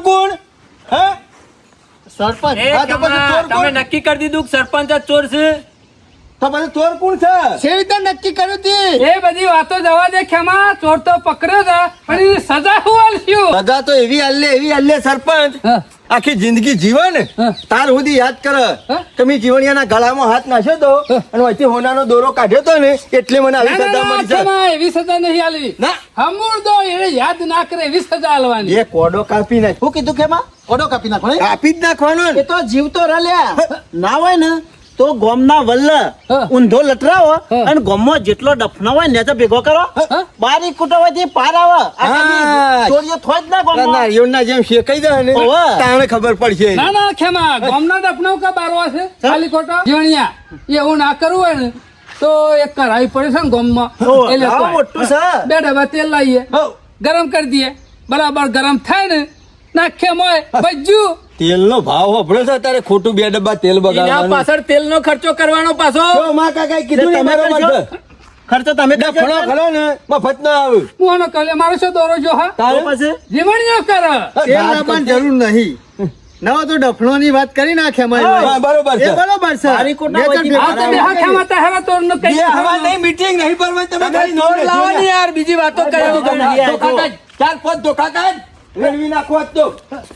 કોણ હા સરપંચ એ હા, તો પછી ખેમા, ચોર તમે કોણ? નક્કી કરી દીધું કે સરપંચ જ ચોર છે તો પછી ચોર કોણ છે શેરી રીતે નક્કી કર્યું તી એ બધી વાતો જવા દે ખેમા ચોર તો પકડ્યો છે પણ એની સજા હું આલશું સજા તો એવી આલે સરપંચ હા. આખી જિંદગી જીવન હા. તાર સુધી યાદ કર હા. કે મેં જીવણિયાના ગળામાં હાથ નાખ્યો તો અને વચ્ચે હોનાનો દોરો કાઢ્યો તો ને એટલે મને આવી ના, ના, સજા ના, મળી છે ખેમા, એવી સજા નહીં આલવી ના. હમૂળ દો એને યાદ ના કરે એવી સજા આલવાની એ કોડો કાપી નાખ શું કીધું કેમાં ઓડો કાપી નાખો ને કાપી જ નાખવાનો ને એ તો જીવતો રલ્યા ના હોય ને તો ગોમના વલ્લ હા. ઊંધો લટરાવો હા. અને ગોમમાં જેટલો ડફનો હોય ને તો ભેગો કરો હા. બારી કુટવાથી પાર આવે આ હા. કદી ચોરીઓ થોય જ ના ગોમમાં નારિયોળના જેમ શેકાઈ જાય ને ઓવે. તાણે ખબર પડશે ના ના ખેમા ગામના ડફનાવ કા બારવા છે ખાલી ખોટો જીવણિયા એવું ના કરવું હોય ને તો એક કરાવી પડે છે ને ગામમાં ઓવે, એટલે આવું કોઈ. મોટું છે. બે ડબ્બા તેલ લાવીએ હઉ. ગરમ કરી દઈએ બરાબર ગરમ થાય ને નાખે મોય બજ્જુ તેલનો ભાવ હોભળો છે તારે ખોટું 2 ડબ્બા તેલ એના બગાડવાનું પાછળ તેલનો ખર્ચો કરવાનો પાછો જો માં કાકાએ કીધું ને તમે બરોબર કરશો? છે ખર્ચો તમે કરશો? ડફણો ખરો ને મફત ના આવે મોનો કલે મારો શું દોરો જો હા તો પછી જીવણિયો કરે તેલ લાવવાની જરૂર નહીં નવો તો ડફણોની વાત કરી નાખે અમારી હા, ભાઈ. બરોબર છે. એ બરોબર છે બારી કુટવા બે ચાર વચ્ચે આ તો ભેગા બેહા ખેમા તાહેરા તો ન કઈ બે હવા નહીં મીટિંગ નહીં ભરવાની તમે ખાલી નોટ લેજો લાવવાની ને. યાર બીજી વાતો કરે ધોખા વગર. કરી. ધોખા કાઢ. 4-5 ધોખા કાઢ. મેળવી નાખો આજ તો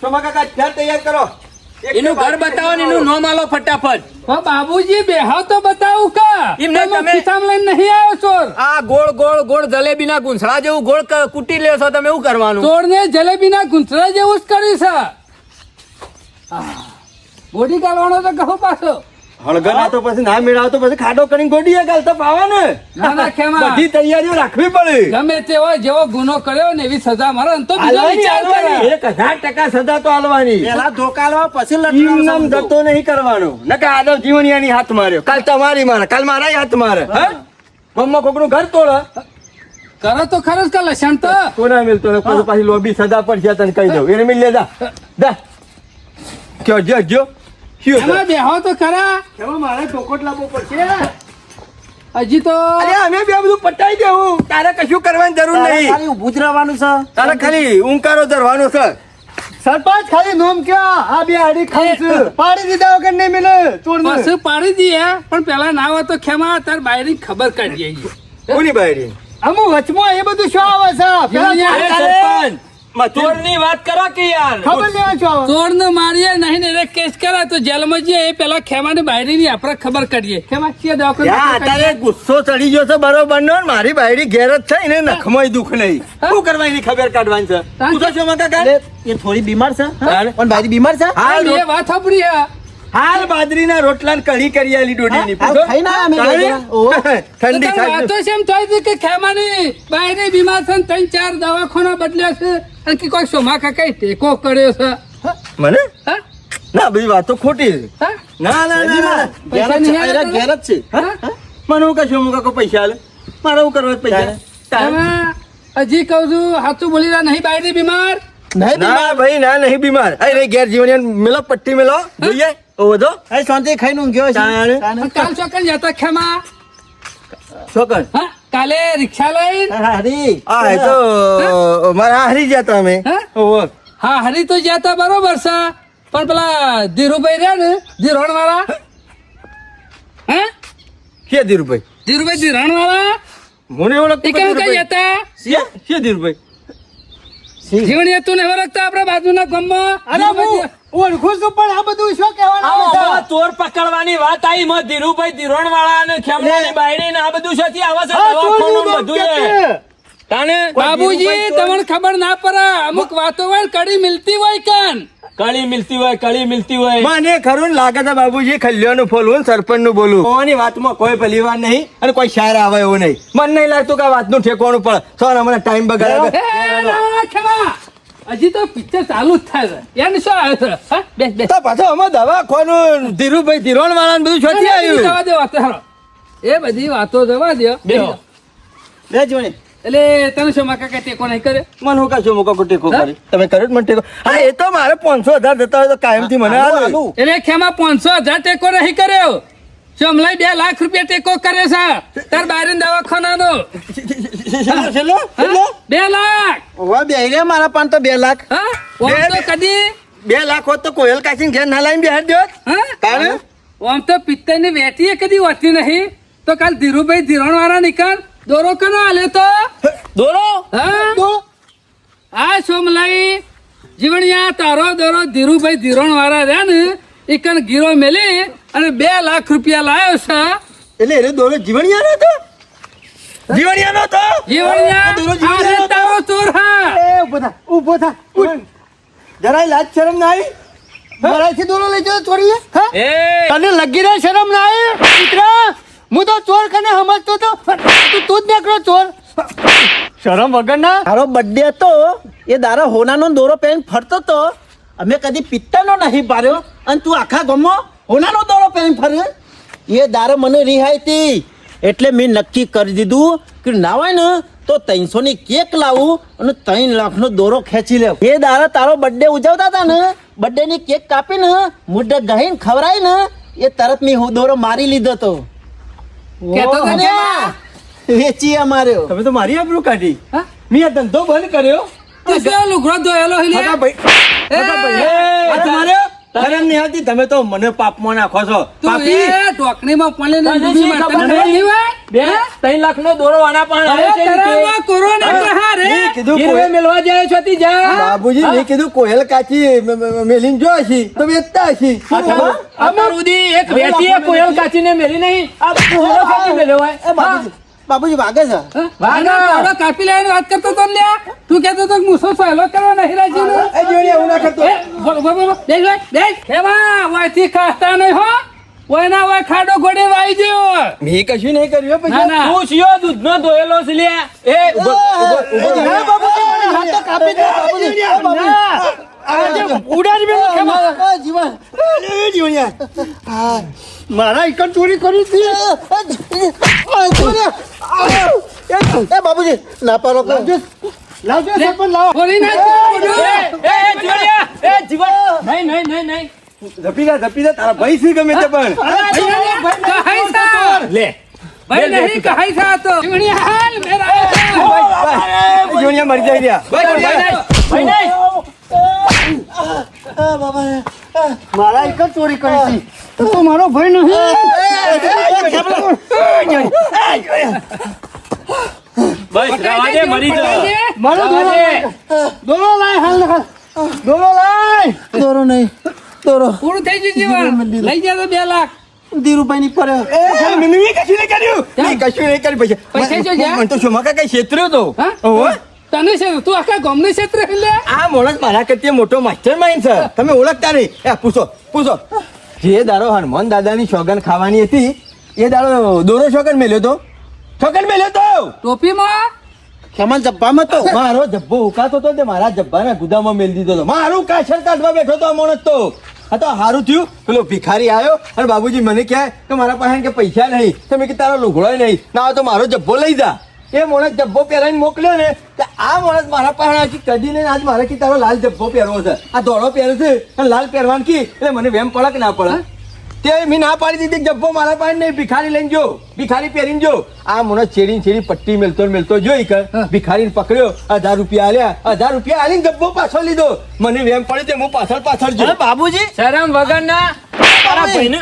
સોમા કાકા ઘર તૈયાર કરો એનું ઘર બતાવો ને એનું નામ આલો ફટાફટ પણ બાબુજી બેહા તો બતાવું કા એમ નહીં, તમે તમે- ખિસ્સામાં લઈને નહીં આવ્યો ચોર આ ગોળ ગોળ ગોળ જલેબીના ગુંસળા જેવું ગોળ કૂટી લ્યો છો તમે એવું કરવાનું ચોરને જલેબીના ગુંથરા જેવું જ કર્યું છે ગોડી કાઢવાનો તો કહો પાછો હળગના તો પછી ના મેળાવ તો પછી ખાડો કરીને ગોડીએ ગાલ તો પાવા ને ના ના ખેમા બધી તૈયારીઓ રાખવી પડે ગમે તે હોય જેવો ગુનો કર્યો ને એવી સજા મળે ને તો બીજો વિચાર કરે 1000% સજા તો આલવાની પેલા ધોકા લેવા પછી ઈમ લટકાવવાનું નામ સમજો. જતો નહીં કરવાનો નકર આદવ જીવણિયાની હાથ માર્યો કાલ તમારી મારે કાલ મારા હાથ મારે હે ગમમાં કોકનું ઘર તોડે કરો તો ખરો જ કે લસણ તો કોના મિલતો ને પછી પાછી લોબી સજા પડશે તને કહી દઉં એને મિલ લે જા કયો જો શું છે? એમાં બેહો તો ખરા એમાં મારે ચોખોટ લાવવો પડશે હજી તો અરે અમે બે બધું પટાઈ દેવું તારે કશું કરવાની જરૂર તારે નહીં ખાલી ઊભું જ રહેવાનું છે તારે ખાલી ઊંકારો ધરવાનો છે સરપંચ ખાલી નોમ ક્યાં આ બે હાડી ખાઈ છે પાડી દીધા વગર નહીં મિલે ચોરને પાછું પાડી દઈએ પણ પેલા ના હોય તો ખેમા તાર બાયરી ખબર કાઢી જઈએ કોની બાયરી અમુ વચમાં એ બધું શું આવે છે પેલા જીવણિયા, ચોર- સરપંચ ચોરની વાત કરો કે યાર ખબર લેવા શું આવે ચોર ને મારીએ નહીં ને એને કેસ કરે તો જેલમાં જઈએ એ પેલા ખેમા ની બાયરી ની આપણે ખબર કાઢીએ ખેમા છીએ યા અત્યારે ગુસ્સો ચડી ગયો છે બરોબર નો મારી બાયડી ઘેર જ છે ને નખમોય દુઃખ નહીં શું કરવા એની ખબર કાઢવાની છે પૂછો છો મકા એટલે એ થોડી બીમાર છે હા? પણ ભાઈ બીમાર છે હાલ એ વાત સાંભળી હે હાલ બાજરીના રોટલા ને કઢી કરી આલી ડોડીની હા, પૂછો. ખાઈને આયા અમે બે તારે? જણા. ઓહો. ઠંડી તો તાર થાય વાતો છે એમ થાય છે કે ખેમાની બાયરી બીમાર છે ને 3-4 દવાખાના બદલ્યા છે અને કે કોઈ સોમા કાકા ટેકો કર્યો છે મને હા? ના બધી વાતો ખોટી છે હા? ના ના ના ના ઘેર જ છે, અરે ઘેર જ છે હા? મને હું કશું હું કાકો પૈસા આલે મારે હું કરવા છે પૈસા તારે? એમાં હજી કહું છું સાચું બોલી રહ્યા નહીં બાયરી બીમાર નહીં ના ભાઈ ના નહીં બીમાર અરે ઘેર જીવન મેલો પટ્ટી મેલો જોઈએ ઓ વધો એ શાંતિ ખાઈને ઊંઘ્યો છે તાણે? પણ કાલ ચોકન જતા ખેમા છોકર હા કાલે રિક્ષા લઈને હરી આ એ તો મારા હારી જતા અમે હા? ઓહો હા હરી તો જતા બરોબર છે પણ પેલા ધીરુભાઈ રહ્યા ને ધીરોણ વાળા હા કે ધીરુભાઈ ધીરુભાઈ ધીરોણ વાળા મને ઓળખતો એ કેમ કઈ જતા કે ધીરુભાઈ જીવણી હતું ને ઓળખતા આપણા બાજુના ગામમાં અરે હું ઓળખું છું પણ આ બધું શું કહેવાનું આવે છે? ચોર પકડવાની વાત આવી માં ધીરુભાઈ ધીરોણ વાળા અને ખેમવાની બાયડી ને આ બધું શોથી આવે છે આ ચોરનું દવાખાનું નામ બધું કે એ. છે? તાને બાબુજી તમને ખબર ના પડે અમુક વાતો હોય ને કડી મિલતી હોય કાન કળી મિલતી હોય મને ખરું ને લાગે છે બાબુજી ખલ્યાનું ફોલવું સરપંચ નું બોલવું કોની વાતમાં કોઈ ભલીવાર નહીં અને કોઈ શાર આવે એવું નહીં મને નહીં લાગતું કે આ વાતનું ઠેકવાનું પડે સર મને ટાઈમ બગાડે એ ના ખેમા હજી તો પિક્ચર ચાલુ જ થાય છે એને શું આવે છે હા બેસ બેસ તો પાછો અમે દવાખાનું ધીરુભાઈ ધીરોણ વાળા બધું શોધી આવ્યું જવા દે વાતો હાલો એ બધી વાતો જવા દો બેહો. લે જીવણી એટલે તને શું માકા કઈ ટેકો નહીં કરે મને હું કાશો મોકો કો ટેકો હા? કરી તમે કર્યો જ મને ટેકો હા એ તો મારે 500,000 જતા હોય તો કાયમથી મને આલુ, આલો. આલુ. એટલે ખેમા 500,000 ટેકો નહીં કર્યો સમલાઈ 2 લાખ રૂપિયા ટેકો કરે છે તાર બાયરન દવાખાનાનો છેલ્લો હા? 2 લાખ હવે બે રે મારા પાન તો 2 લાખ હા ઓમ તો કદી 2 લાખ હોત તો કોયલ કાચીને ઘેર ના લાવીને બેહાડી દ્યો. હા કારણ ઓમ તો પિત્તરની વેટીએ કદી હોતી નહીં તો કાલ ધીરુભાઈ ધીરણ વાળા નીકળ દોરો કનો આલે તો દોરો હા આ સોમલાઈ જીવણિયા તારો દોરો ધીરુભાઈ ધીરણ વાળા રહ્યા ને એકન ગીરો મેલી અને 2 લાખ રૂપિયા લાયો છે એટલે એને દોરો જીવણિયાનો હતો જીવણિયાનો હતો જીવણિયા દોરો આ રે જીવણિયાનો હતો. તારો ચોર હા એ ઊભો થા ઉઠ. જરાય લાજ શરમ ના આવી મારાથી દોરો લઈ જતો ચોરીએ હા એ તને લગી રે શરમ ના આવે દીકરા હું તો ચોર કને સમજતો તો તું જ નીકળો ચોર શરમ વગર ના તારો બર્થડે હતો એ દારો હોનાનો દોરો પહેરીને ફરતો તો અમે કદી પિત્તળનો નહીં પાડ્યો અને તું આખા ગામમાં હોનાનો દોરો પહેરીને ફર્યો એ દારો મને રિહાઈ હતી એટલે મેં નક્કી કરી દીધું કે ના હોય ને તો 300 ની કેક લાવું અને 3 લાખનો દોરો ખેંચી લેવ એ દારો તારો બર્થડે ઉજવતા હતા ને બર્થડે ની કેક કાપીને મુઢે ગહીને ખવરાઈ ને એ તરત મેં દોરો મારી લીધો તો કહેતો તો અને વેચી અમાર્યો તમે તો મારી આબરૂ કાઢી હા? મેં આ ધંધો બંધ કર્યો તું શું લુગડો ધોયેલો હે લે? હગા ભાઈ હગા ભાઈ એ, આ તમારે શરમ નહીં આવતી તમે તો મને પાપમાં નાખો છો તું પાપી એ ઢોકણીમાં પલેને તને ડૂબી શી મારતા ખબર નહીં નહીં? હોય? 3 લાખ નો દોરો આના પણ અરે આવે છે રીતે. તરામાં કોરોના પ્રહાર રે. મેં કીધું ગીરવે કોયલ- મેલવા જાય છો તી જા બાબુજી મેં કીધું કોયલ કાચી મેલીને જો હશી તો વેચતા હશી અત્યાર સુધી એક વેટીએ કોયલ કાચીને મેલી નહીં આ દોરો કાચી મેલ્યો હોય એ બાબુજી બાબુજી વાગે છે હા? વાગા. આનો પાવડો કાપી લેવાની વાત કરતો તો ને લ્યા. તું કહેતો તો કે મૂસો સહેલો કરવા નહીં રાજીનો. એ જોડે એવું ના કરતો એ, બેસ, બેસ. એમાં વાયથી ખાતા નહીં હો ઓયના વાય ખાડો ઘોડે વાઈ ગયો. મેં કશું નહીં કર્યું હો ના, પછી ના. તું શિયો દૂધનો ધોયેલો છે લ્યા એ ઉભો ના, બાબુજી, મને હાથ તો કાપી દે, બાબુજી. એ, બાબુજી. ઉડાડી મેં આ જીવન. મારા એકન ચોરી કરી હતી એ બાબુજી ના પાડો લાવજો સરપંચ લાવો ફોડી નાખ મોઢું. એ જીવણિયા એ જીવણ નહીં નહીં નહીં નહીં ધપી દે તારા ભાઈ છે ગમે તે પણ કહાઈ સા. લે ભાઈ નહીં કહાઈ સા તો. જીવણી હાલ મેરા. જોનિયા મરી જાય રહ્યા ભાઈ નહીં મારા એક જ ચોરી કરી હતી તો મારો ભાઈ નહીં બસ રવા દે મરી પકડાઈ જા દે. મારો રવા દે. દોરો લાય હાલ દોરો લાય દોરો નહીં દોરો પૂરું થઈ ગયું જીવન લઈ જા તો 2 લાખ ધીરુભાઈ ની પડ્યો મેં કશું નહીં કર્યું મેં કશું નહીં કર્યું પૈસા પૈસા જો જ્યાં? મને તો શોમા કાકા છેતર્યો તો હા? ઓહો. તને છે તું આખા ગામને ક્ષેત્ર લે આ માણસ મારા કરતા મોટો માસ્ટર માઇન્ડ છે તમે ઓળખતા નહીં એ પૂછો જે દાડો હનુમાન દાદાની સોગન ખાવાની હતી એ દાડો દોરો સોગન મેલ્યો તો સોગન મેલ્યો તો ટોપીમાં ખેમન જબ્બામાં તો મારો જબ્બો ઉકાતો તો તે મારા જબ્બાના ગુદામાં મેલી દીધો તો મારું કાછળ કાઢવા બેઠો તો આ માણસ તો આ તો સારું થયું પેલો ભિખારી આવ્યો અને બાબુજી મને કહે કે મારા પાસે કે પૈસા નહીં તો મેં કે તારો લુગડો નહીં ના હોય તો મારો જબ્બો લઈ જા એ માણસ જબ્બો પહેરાઈને મોકલ્યો ને કે આ માણસ મારા પાસે હજી કદી નહીં આજ મારે કે તારો લાલ જબ્બો પહેરવો છે આ ધોળો પહેરે છે અને લાલ પહેરવાનું કી એટલે મને વેમ પડે કે ના પડે તે મેં ના પાડી દીધી કે જબ્બો મારા પાસે નહીં ભિખારી લઈને જો ભિખારી પહેરીને જો આ માણસ છેડી પટ્ટી મેલતો જોઈ કે ભિખારીને પકડ્યો 1000 રૂપિયા આલ્યા 1000 રૂપિયા આલીને જબ્બો પાછો લીધો મને વેમ પડે તે હું પાછળ જો બાબુજી શરમ વગર ના તારા ભાઈને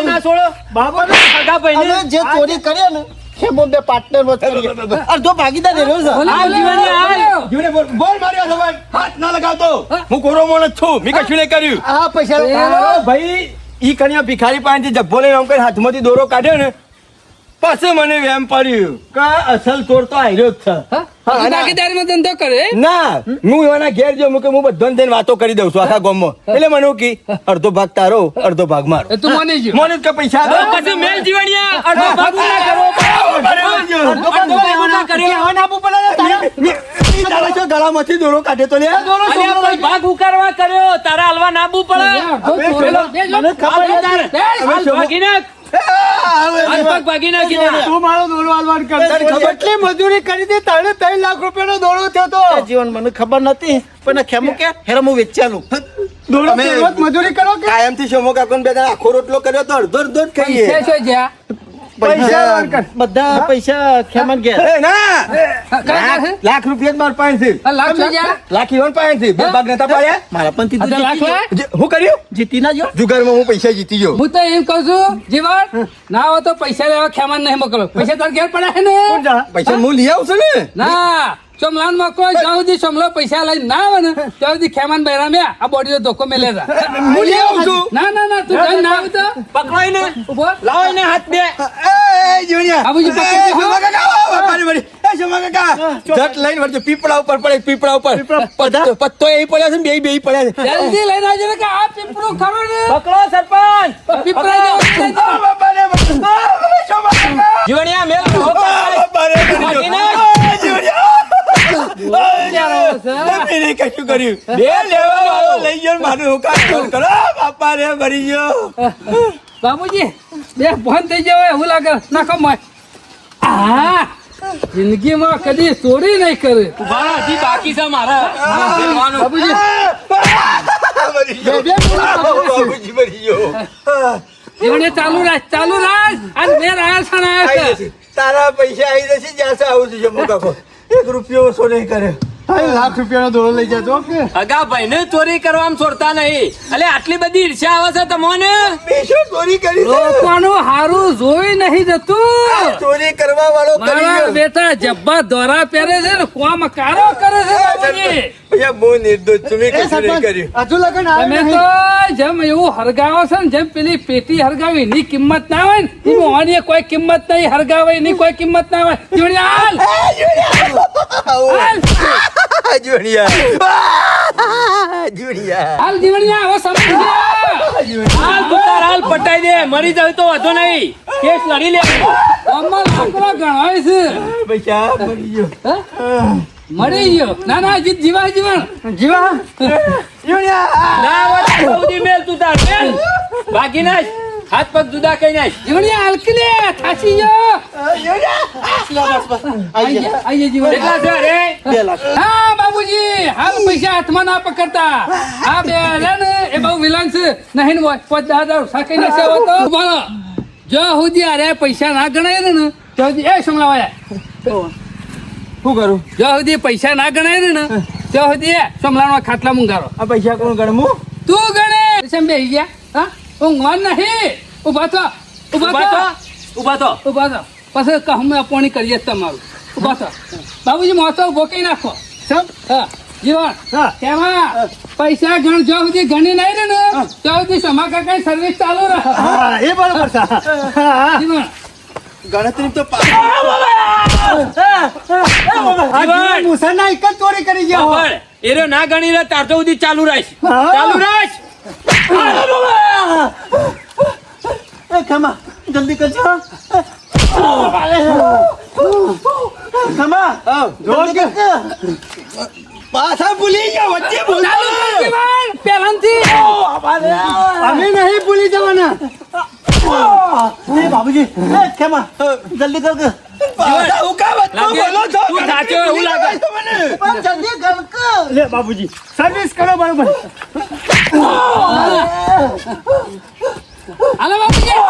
ના છોડો બાબા સગા ભાઈને અમે જે ચોરી કરીએ ને ખેમો બે પાર્ટનર માં કરીએ અડધો ભાગીદાર રહ્યો છે બોલો, આ બોલો, જીવનની હાલ. બોલો. જીવને બોલ માર્યો છે ભાઈ હાથ ના લગાવતો હું કોરો માણસ છું મેં કશું નહીં કર્યું આ પૈસા ભાઈ ઈ કન્યા ભિખારી પાસેથી જબ્બો લઈને આમ કરીને હાથમાંથી દોરો કાઢ્યો ને પછી મને વેમ પડ્યું કે અસલ ચોર તો આયરો જ છે હા? ભાગીદારીમાં ધંધો કરે ના હું એના ઘેર જો કે હું બધાને થઈને વાતો કરી દઉં છું આખા ગામમાં એટલે મને એવું કી અડધો ભાગ તારો અડધો ભાગ મારો એ તું માની ગયો મને કે પૈસા તો પછી મેલ જીવણિયા અડધો ભાગ ના કરવો અડધો ભાગ ના કર્યો તારા છો ગળામાંથી દોરો કાઢે તો લે અલ્યા કોઈ ભાગ ઉકારવા કર્યો તારા હલવા નાબુ પડે અડધો ચોરેલો. બેસ, મને ખબર બેસ, નથી. બેસ. હાલ ભાગી નાખ હાથ પગ ભાગી નાખી દે. તું મારો દોડો હાલવાન કર. તને ખબર? એટલી મજૂરી કરી હતી તારે 3 લાખ રૂપિયાનો દોડો થયો તો એ જીવન મને ખબર નથી પણ ખેમું કે હેરો હું વેચાલું દોડો અમે- ફેરવત મજૂરી કરો કે કાયમથી શોમો કાકોને બે દાડા આખો રોટલો કર્યો તો અડધો અડધો જ ખાઈએ. પૈસા છો જ્યાં પૈસા હાલવાન કર. બધા પૈસા ખેમન ગયા એ ના લાખ લાખ રૂપિયા જ મારા પાસે છે. લાખ છો જ્યાં લાખ ઈવન પાસે છે. બે ભાગ નતા પાડ્યા. મારા પણ આ તો તીધું લાખ લાખ હું કર્યું જીતી ના જો જુગારમાં હું પૈસા જીતી ગયો. હું તો એમ કહું છું જીવન ના હોય તો પૈસા લેવા ખેમાન નહીં મોકલો પૈસા તાર ઘેર પડ્યા છે ને કોણ જા? પૈસા હું લઈ આવું છું ને. ના સોમલાન માં કોઈ જ્યાં સુધી સોમલો પૈસા લઈને ના આવે ને ત્યાં સુધી ખેમાન બૈરા મે આ બોડીનો ધોકો મેલે જા હું લઈ આવું છું. ના ના ના તું જઈને ના આવે તો પકડો એને. ઉભો લાવો એને હાથ બે. એ જીવણિયા. બાબુજી એ, પકડી લ્યો. શોમા કાકા, આવો, બાપાની વળી. એ શોમા કાકા, જટ લઈને વળજો. પીપળા ઉપર પડે, પીપળા ઉપર. પત્તો એ પડ્યા છે ને બે પડ્યા છે. જલ્દી લઈને આવજો ને કે આ પીપળું ખરો ને પકડો સરપંચ. પીપળા જેવો આ બાપાને વળી. આ બાપા, શોમા કાકા. જીવણિયા મેલ આ બાપાને વળી. ભાગી નાખ. આ જીવણિયા. મેં કશું કર્યું. બે લેવા વાળો લઈ ગયો ને મારું હુંકાર ફોન કરો. બાપા રે મરી ગયો. બાબુજી બે ફોન થઈ જાય એવું લાગે નાખો મોય આ જિંદગીમાં કદી ચોરી નહીં કરે ઉભા રહો, હજી બાકી છે મારે લેવાનું. બાબુજી મરી ગયો. બાબુજી મરી ગયો. એવડે ચાલુ રાખ અને બે રાયા છે ને આયા આઈ છે. જશે. તારા પૈસા આવી જશે જ્યાં છે આવું છું જમ્મુ કાકો. 1 રૂપિયો ઓછો નહીં કરે. 3 લાખ રૂપિયાનો દોડો લઈ જતો કે અગા ભાઈને ચોરી કરવામાં છોડતા નહીં. અલે આટલી બધી ઈર્ષ્યા આવે છે તમને. મેં શું ચોરી કરી છે? લોકોનું હારું જોઈ નહીં જતું ચોરી કરવા વાળો કરી મારા ગયો. બેટા જબ્બા દોરા પહેરે છે ને કોમ કારો કરે છે બાબુજી ભૈયા બહુ નિર્દોષ છું. મેં કશું નહીં કર્યું. હજુ લગન આવે તમે નહીં. તો જેમ એવું હરગાવો છે ને જેમ પેલી પેટી હરગાવી એની કિંમત ના હોય ને એમ ઓની કોઈ કિંમત નહીં હરગાવે એની કોઈ કિંમત ના હોય જીવણી હાલ હાલ જોડિયા. જોડિયા. હાલ જીવણી આવો સમજી ગયા હાલ તું તાર હાલ પટાઈ દે. મરી જાય તો વાંધો નહીં. કેસ લડી લે. અમાર છોકરો ગણાય છે પૈસા મરી ગયો. હા? મળી ગયો ના ના જીવા જીવન જીવા જોડિયા. ના હોય તો સૌથી મેલ તું તાર મેલ. ભાગી નાખ. હાથ પગ જુદા કરી નાખ. જીવણી હાલકી લે થાસી ગયો આઈએ જીવન કેટલા છે રે? 2 લાખ હા બાબુજી હાલ પૈસા હાથમાં ના પકડતા આ બે રહ્યા ને એ બહુ વિલાન છે નહીં ને 5,000 સાકી નાખે હો તો બોલો જો સુધી અરે પૈસા ના ગણાય ને તો સુધી એ સમલાવાયા શું કરું? જો સુધી પૈસા ના ગણાય ને તો સુધી સમલાનો ખાટલા મુંગારો આ પૈસા કોણ ગણમું? તું ગણે સેમ બેહી ગયા હા ઊંઘવાન નહીં ઉભા થો ઊભા થો. ઊભા થો. ઉભા થો પછી કહું અપોણી કરીએ તમારું ઉભા થો બાબુજી મોસો ઉભો કઈ નાખો સમ હા જીવન હા. તેમાં પૈસા ગણ જો સુધી ગણી નહીં ને ત્યાં સુધી સમા કાકા સર્વિસ ચાલુ રહે હા એ બરોબર છે હા જીવન ગણતરી તો આ મુસલના એક જ ચોરી કરી ગયા હો. બરાબર. એરો ના ગણી રે તાર તો સુધી ચાલુ રાખ. હા. ચાલુ રાખ. એ ખેમા જલ્દી કરજો ખેમા જોર કે પાછા ભૂલી ગયા. વચ્ચે ચાલુ કર જીવન પહેલાંથી અમે નહીં ભૂલી જવાના એ બાબુજી એ ખેમા જલ્દી કર પાછા હું કાં વચમાં લાગે. બોલો છો? તું સાચો એવું લાગે. પણ જલ્દી કર લે બાબુજી સર્વિસ કરો બરોબર હાલો બાબુજી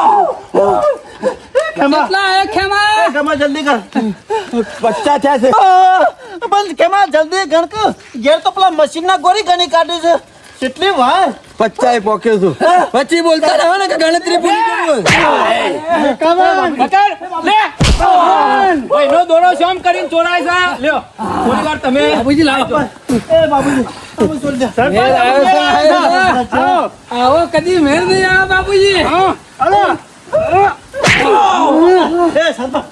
ખેમા કેટલા આયા ખેમા ખેમા જલ્દી કર 50 થયા છે. પણ ખેમા જલ્દી ગણ કર ઘેર તો પેલા મશીન ના ગોળી ઘણી કાઢી છે કેટલી વાર 50 પોક્યો છું. પછી બોલતા રહો ને કે ગણતરી પૂરી કરી. કમાન પકડ. લે. ભાઈનો દોડો શોમ કરીને ચોરાય છે. લ્યો. થોડી વાર તમે બાબુજી લાવો એ બાબુજી તમે છોડી દે મેર આવ્યો છે, આવો કદી મેર નહીં આવે બાબુજી એ સરપંચ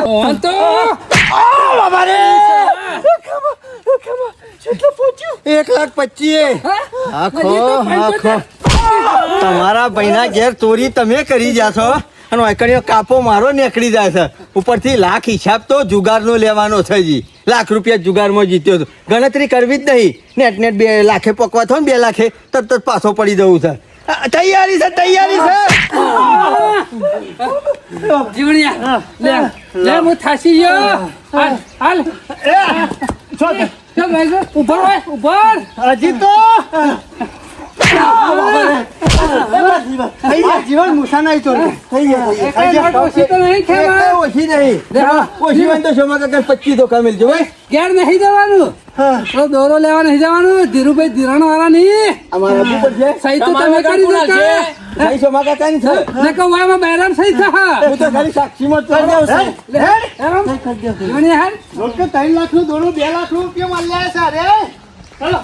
ઓન તો એક લાખ 25. હજી તો 75. તમારા ભાઈના ઘેર ચોરી તમે કરી જાશો અને વાંકણીઓ કાપો મારો નીકળી જાય છે. ઉપરથી લાખ હિસાબ તો જુગારનો લેવાનો છે જી. લાખ રૂપિયા જુગારમાં જીત્યો હતો. ગણતરી કરવી જ નહીં. નેટ 2 લાખે પકવા થો ને 2 લાખે તરત પાછો પડી જવું છે. તૈયારી છે જીવણિયા લે હું થાસી ગયો હાલ ચાલ ભાઈ ઉભર હજી તો જીવન મૂછા નહીં તો ઓછી તો નહીં ખેવા ઓછી નહીં ઓછી હોય તો શોમા કાકા 25 ધોકા મિલજો ભાઈ ઘેર નહીં જવાનું તો દોરો લેવા નહીં જવાનું ધીરુભાઈ ધીરણ વાળા નહીં અમારા ઉપર છે સહી તો તમે કરી દો કે ભાઈ શોમા કાકા ની છે ને કહું એમાં બહેરામ સહી થા હું તો ખાલી સાક્ષીમાં જ કરી દઉં છું જીવણિયા હાલ 3 લાખ નો દોરો 2 લાખ રૂપિયા મળ્યા છે અરે હેલો